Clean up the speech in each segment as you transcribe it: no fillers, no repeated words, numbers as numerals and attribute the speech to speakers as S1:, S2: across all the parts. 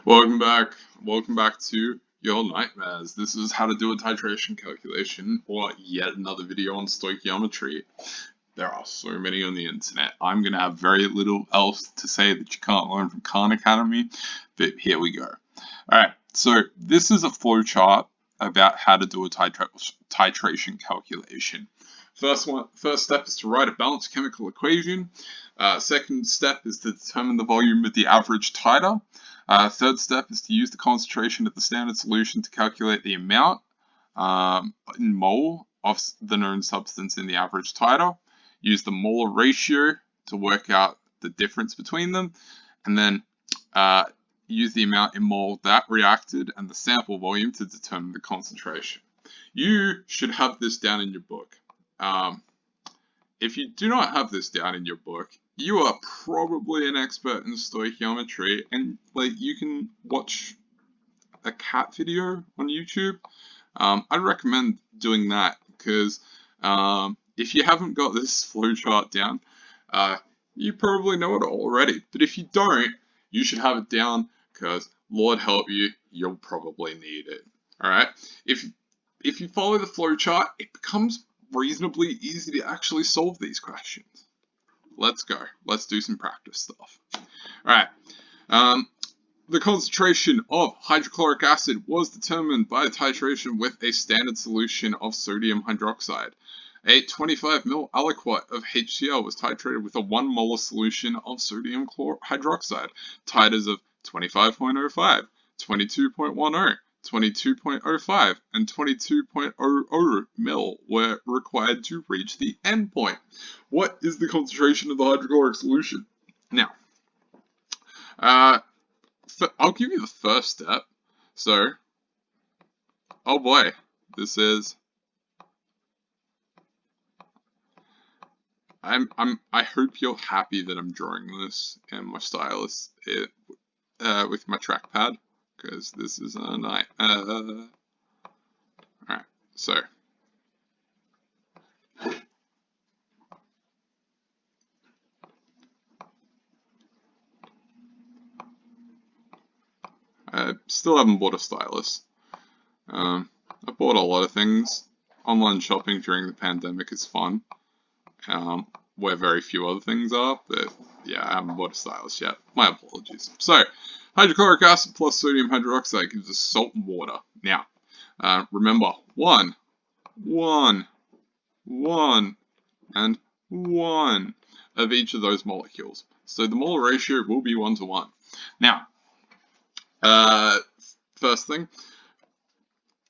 S1: Welcome back. Welcome back to your nightmares. This is how to do a titration calculation, or yet another video on stoichiometry. There are so many on the internet. I'm going to have very little else to say that you can't learn from Khan Academy, but here we go. Alright, so this is a flowchart about how to do a titration calculation. First step is to write a balanced chemical equation. Second step is to determine the volume of the average titer. Third step is to use the concentration of the standard solution to calculate the amount in mole of the known substance in the average titer. Use the molar ratio to work out the difference between them, and then use the amount in mole that reacted and the sample volume to determine the concentration. You should have this down in your book. If you do not have this down in your book, you are probably an expert in stoichiometry, and you can watch a cat video on YouTube. I'd recommend doing that because if you haven't got this flowchart down, you probably know it already. But if you don't, you should have it down because Lord help you, you'll probably need it. All right. If you follow the flowchart, it becomes reasonably easy to actually solve these questions. Let's go. Let's do some practice stuff. Alright. The concentration of hydrochloric acid was determined by titration with a standard solution of sodium hydroxide. A 25 ml aliquot of HCl was titrated with a 1 molar solution of sodium hydroxide. Titers of 25.05, 22.10, 22.05 and 22.00 mil were required to reach the endpoint. What is the concentration of the hydrochloric solution? Now, I'll give you the first step. So, oh boy, this is. I hope you're happy that I'm drawing this in my stylus with my trackpad, because this is a night. Alright, so. I still haven't bought a stylus. I bought a lot of things. Online shopping during the pandemic is fun, where very few other things are, but yeah, I haven't bought a stylus yet. My apologies. So, hydrochloric acid plus sodium hydroxide gives us salt and water. Now, remember, 1, 1, 1, and 1 of each of those molecules. So the molar ratio will be 1 to 1. Now, first thing,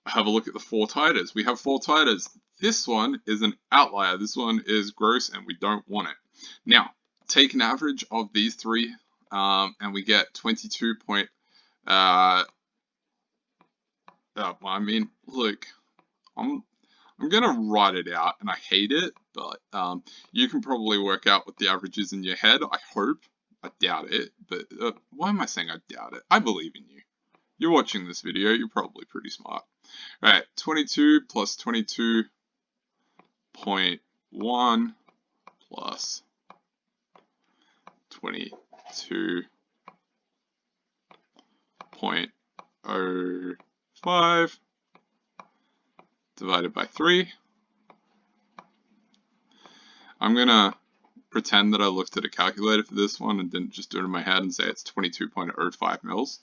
S1: have a look at the 4 titers. We have 4 titers. This one is an outlier. This one is gross and we don't want it. Now, take an average of these 3 and we get 22 point, I mean, look, I'm gonna write it out, and I hate it, but you can probably work out what the average is in your head, I hope. I doubt it, but why am I saying I doubt it? I believe in you. You're watching this video, you're probably pretty smart. Alright, 22 plus 22.1 plus 22.05 divided by 3. I'm gonna pretend that I looked at a calculator for this one and didn't just do it in my head and say it's 22.05 mils.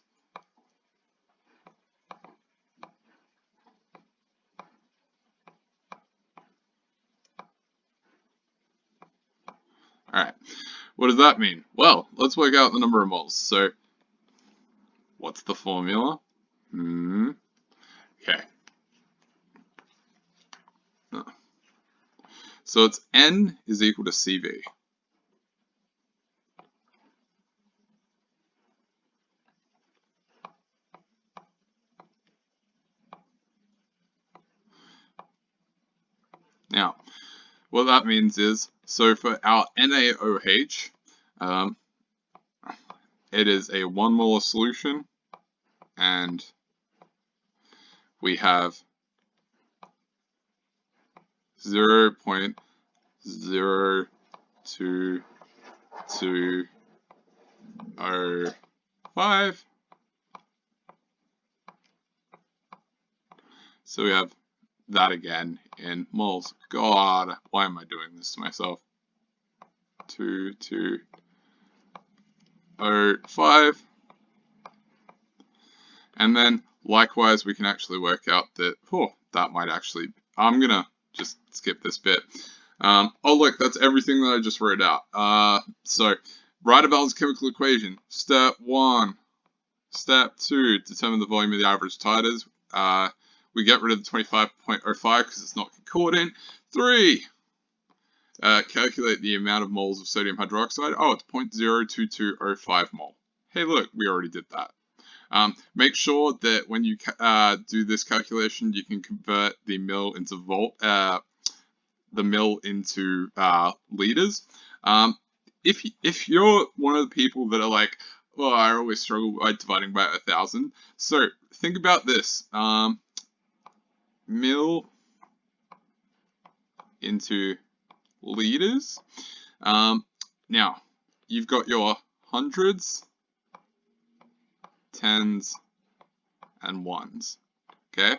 S1: Alright, what does that mean? Well, let's work out the number of moles. So, what's the formula? Okay. So it's N is equal to CV. Now, what that means is, so for our NaOH, it is a 1 molar solution, and we have 0.02205 So we have that again in moles. God, why am I doing this to myself? 2205. And then likewise, we can actually work out that, that might actually, I'm going to just skip this bit. Oh, look, that's everything that I just wrote out. So write a balanced chemical equation. Step 1. Step 2, determine the volume of the average titers. We get rid of the 25.05 because it's not concordant. 3. Calculate the amount of moles of sodium hydroxide. Oh, it's 0.02205 mole. Hey, look, we already did that. Make sure that when you do this calculation, you can convert the mil into liters. If you're one of the people that are like, well, I always struggle by dividing by 1,000. So think about this. Mil into liters. Now, you've got your hundreds, tens, and ones. Okay?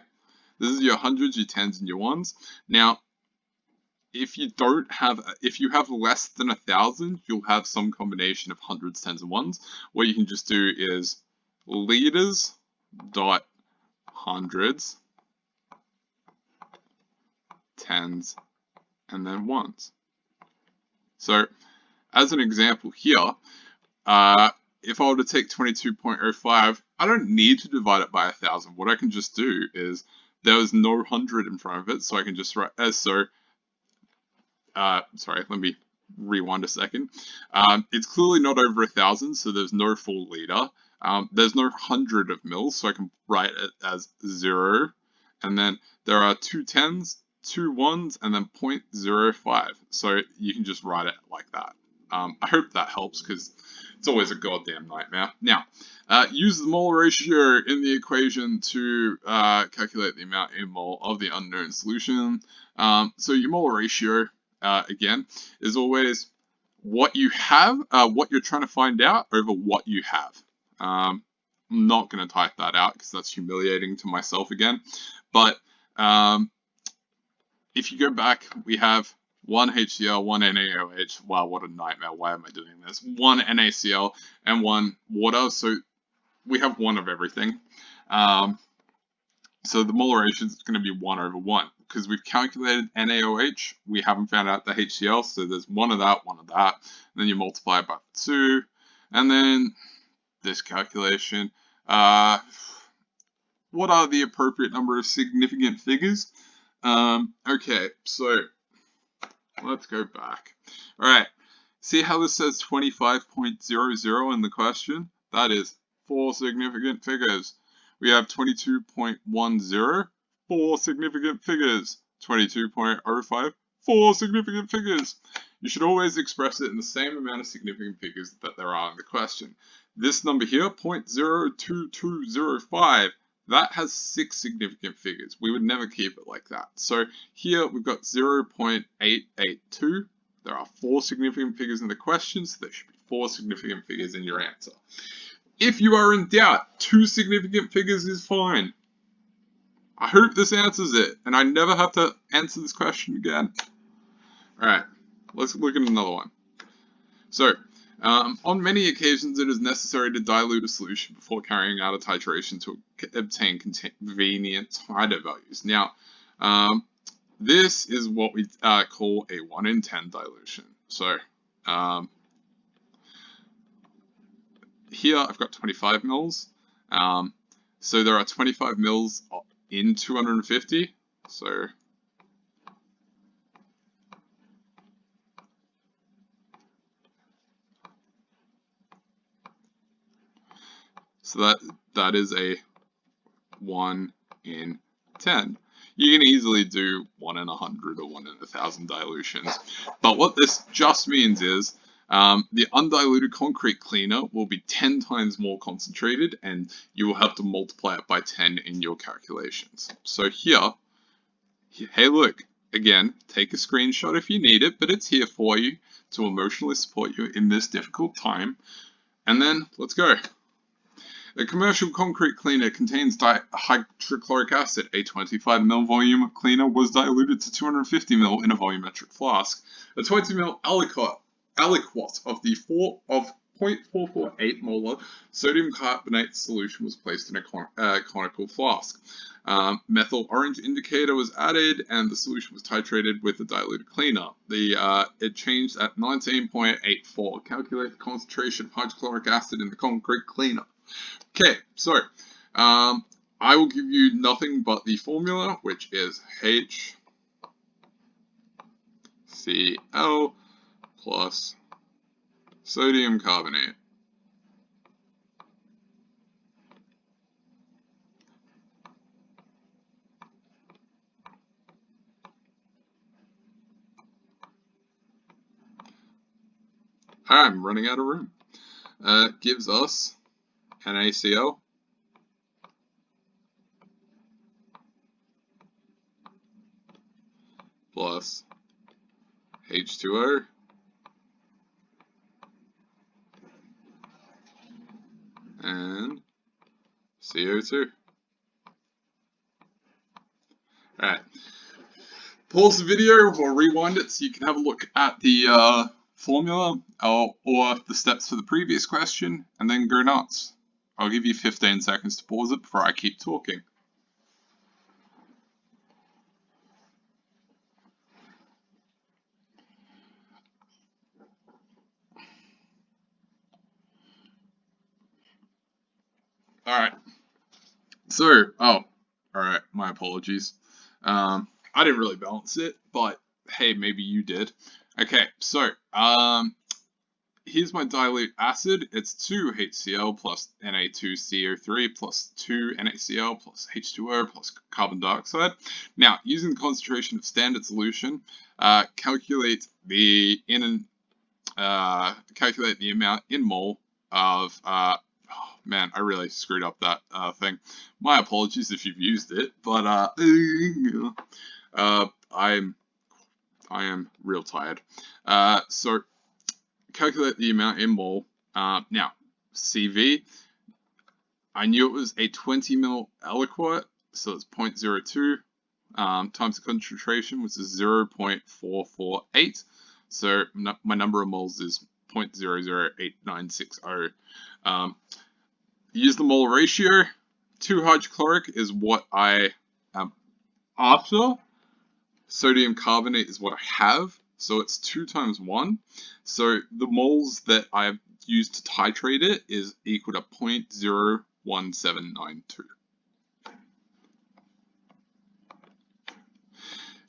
S1: This is your hundreds, your tens, and your ones. Now, if you have less than 1,000, you'll have some combination of hundreds, tens, and ones. What you can just do is liters dot hundreds, tens, and then ones. So, as an example here, if I were to take 22.05, I don't need to divide it by 1,000. What I can just do is, there is no 100 in front of it, so I can just write, sorry, let me rewind a second. It's clearly not over 1,000, so there's no full liter. There's no 100 of mils, so I can write it as 0. And then there are 2 tens, 2 ones, and then 0.05. So you can just write it like that. I hope that helps, because it's always a goddamn nightmare. Now, use the mole ratio in the equation to calculate the amount in mole of the unknown solution. So your mole ratio, again, is always what you have, what you're trying to find out over what you have. I'm not going to type that out because that's humiliating to myself again. But if you go back, we have 1 HCl, 1 NaOH. Wow, what a nightmare. Why am I doing this? 1 NaCl and 1 water. So we have 1 of everything. So the molar ratio is going to be 1 over 1. Because we've calculated NaOH, we haven't found out the HCl, so there's 1 of that, 1 of that. And then you multiply it by 2. And then this calculation. What are the appropriate number of significant figures? Okay, so let's go back. Alright, see how this says 25.00 in the question? That is 4 significant figures. We have 22.10, 4 significant figures. 22.05, 4 significant figures. You should always express it in the same amount of significant figures that there are in the question. This number here, 0.02205, that has 6 significant figures. We would never keep it like that. So here we've got 0.882. There are 4 significant figures in the question, so there should be 4 significant figures in your answer. If you are in doubt, 2 significant figures is fine. I hope this answers it, and I never have to answer this question again. Alright, let's look at another one. So, on many occasions it is necessary to dilute a solution before carrying out a titration to obtain convenient titer values. Now, this is what we call a 1 in 10 dilution. So, here I've got 25 mils. So there are 25 mils in 250. So that is a 1 in 10. You can easily do 1 in 100 or 1 in 1,000 dilutions. But what this just means is the undiluted concrete cleaner will be 10 times more concentrated, and you will have to multiply it by 10 in your calculations. So here, hey look, again, take a screenshot if you need it, but it's here for you to emotionally support you in this difficult time. And then, let's go. A commercial concrete cleaner contains hydrochloric acid. A 25 ml volume cleaner was diluted to 250 ml in a volumetric flask. A 20 ml aliquot of 0.448 molar sodium carbonate solution was placed in a conical flask. Methyl orange indicator was added, and the solution was titrated with a diluted cleaner. It changed at 19.84. Calculate the concentration of hydrochloric acid in the concrete cleaner. Okay, so I will give you nothing but the formula, which is HCl plus sodium carbonate. I'm running out of room. Gives us NaCl plus H2O and CO2. Alright. Pause the video or rewind it so you can have a look at the formula or the steps for the previous question, and then go nuts. I'll give you 15 seconds to pause it before I keep talking. Alright. So, alright, my apologies. I didn't really balance it, but hey, maybe you did. Okay, so, here's my dilute acid. It's 2 HCl plus Na2CO3 plus 2 NaCl plus H2O plus carbon dioxide. Now, using the concentration of standard solution, calculate the amount in mole of man, I really screwed up that thing. My apologies if you've used it, but I am real tired. So calculate the amount in mole. Now, CV, I knew it was a 20 ml aliquot, so it's 0.02 times the concentration, which is 0.448. So my number of moles is 0.008960. Use the mole ratio. 2 hydrochloric is what I am after. Sodium carbonate is what I have. So it's 2 times 1. So the moles that I've used to titrate it is equal to 0.01792.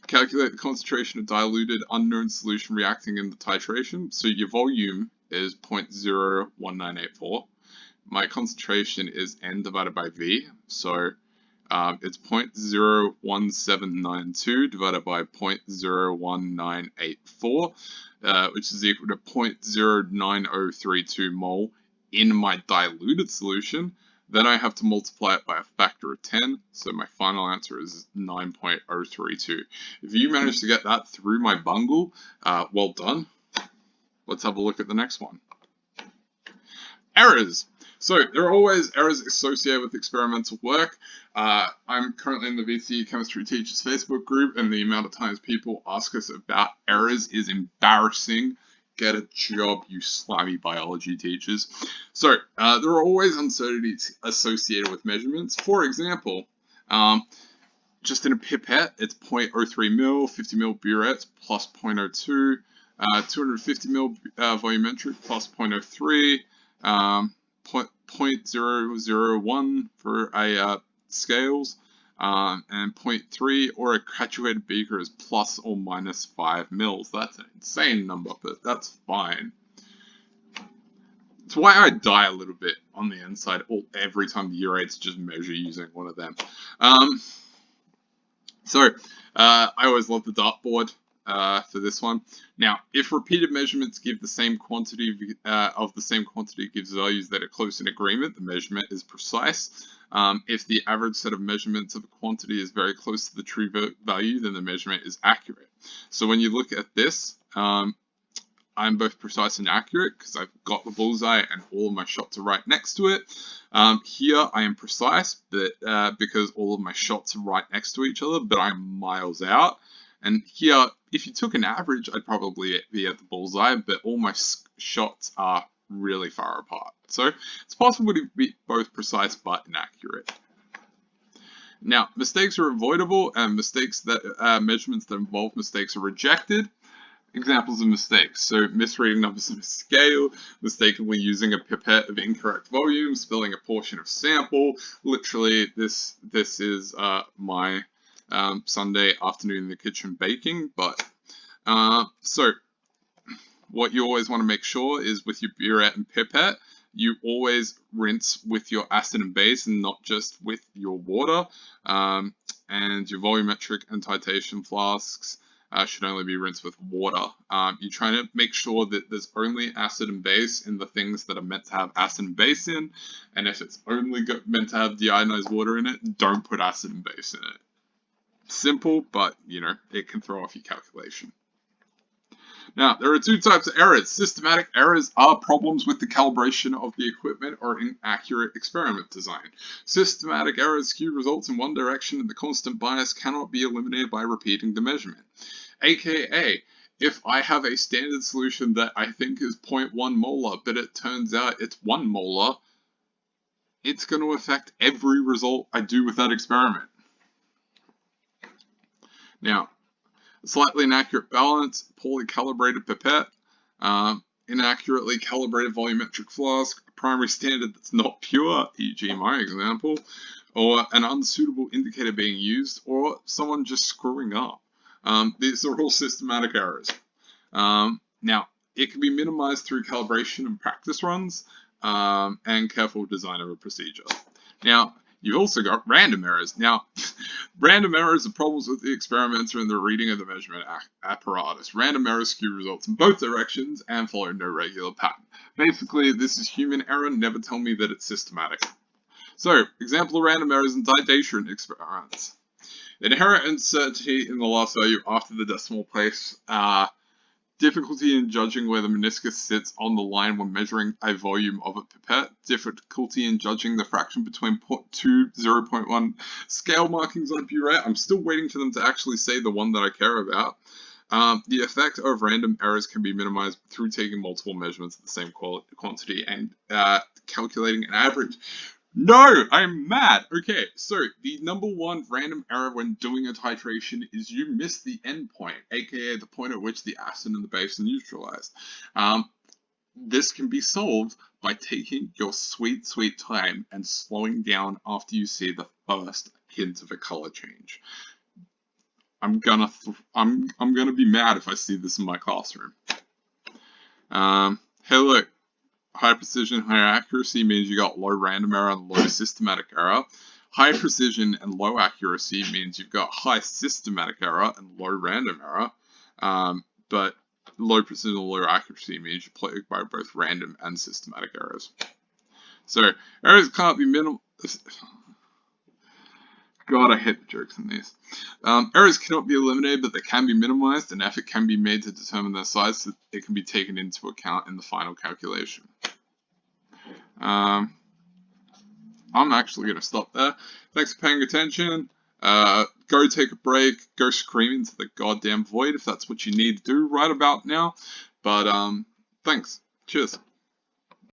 S1: Calculate the concentration of diluted unknown solution reacting in the titration. So your volume is 0.01984. My concentration is N divided by V. So it's 0.01792 divided by 0.01984, which is equal to 0.09032 mole in my diluted solution. Then I have to multiply it by a factor of 10, so my final answer is 9.032. If you managed to get that through my bungle, well done. Let's have a look at the next one. Errors. So there are always errors associated with experimental work. I'm currently in the VCE Chemistry Teachers Facebook group, and the amount of times people ask us about errors is embarrassing. Get a job, you slimy biology teachers. So there are always uncertainties associated with measurements. For example, just in a pipette, it's 0.03 mil, 50 mil burettes plus 0.02, 250 mil volumetric plus 0.03, 0.001 for a scales, and 0.3, or a graduated beaker is plus or minus 5 mils. That's an insane number, but that's fine. It's why I die a little bit on the inside every time the year 8s just measure using one of them. I always love the dartboard for this one. Now, if repeated measurements give the same quantity gives values that are close in agreement, the measurement is precise. If the average set of measurements of a quantity is very close to the true value, then the measurement is accurate. So when you look at this, I'm both precise and accurate because I've got the bullseye and all of my shots are right next to it. Here I am precise, but because all of my shots are right next to each other, but I'm miles out. And here, if you took an average, I'd probably be at the bullseye, but all my shots are really far apart. So it's possible to be both precise but inaccurate. Now, mistakes are avoidable, and measurements that involve mistakes are rejected. Examples of mistakes: so misreading numbers on a scale, mistakenly using a pipette of incorrect volume, spilling a portion of sample. Literally, this is my Sunday afternoon in the kitchen baking. But so what you always want to make sure is with your burette and pipette, you always rinse with your acid and base and not just with your water. And your volumetric and titration flasks should only be rinsed with water. You're trying to make sure that there's only acid and base in the things that are meant to have acid and base in, and if it's only meant to have deionized water in it, don't put acid and base in it. Simple, but it can throw off your calculation. Now, there are two types of errors. Systematic errors are problems with the calibration of the equipment or inaccurate experiment design. Systematic errors skew results in one direction, and the constant bias cannot be eliminated by repeating the measurement. AKA, if I have a standard solution that I think is 0.1 molar, but it turns out it's 1 molar, it's going to affect every result I do with that experiment. Now, slightly inaccurate balance, poorly calibrated pipette, inaccurately calibrated volumetric flask, a primary standard that's not pure, e.g. my example, or an unsuitable indicator being used, or someone just screwing up. These are all systematic errors. Now, it can be minimized through calibration and practice runs, and careful design of a procedure. Now, you've also got random errors. Now, random errors are problems with the experimenter and the reading of the measurement apparatus. Random errors skew results in both directions and follow no regular pattern. Basically, this is human error. Never tell me that it's systematic. So, example of random errors in titration experiments. Inherent uncertainty in the last value after the decimal place. Difficulty in judging where the meniscus sits on the line when measuring a volume of a pipette. Difficulty in judging the fraction between 0.2, 0.1 scale markings on a burette. I'm still waiting for them to actually say the one that I care about. The effect of random errors can be minimized through taking multiple measurements of the same quantity and calculating an average. No, I'm mad. Okay, so the number one random error when doing a titration is you miss the end point, aka the point at which the acid and the base are neutralized. This can be solved by taking your sweet time and slowing down after you see the first hint of a color change. I'm gonna be mad if I see this in my classroom. Hey, look. High precision, high accuracy means you got low random error and low systematic error. High precision and low accuracy means you've got high systematic error and low random error. But low precision and low accuracy means you're plagued by both random and systematic errors. So errors can't be minimal. God, I hate the jokes in these. Errors cannot be eliminated, but they can be minimized, and effort can be made to determine their size so that it can be taken into account in the final calculation. I'm actually going to stop there. Thanks for paying attention. Go take a break. Go scream into the goddamn void if that's what you need to do right about now. But thanks. Cheers.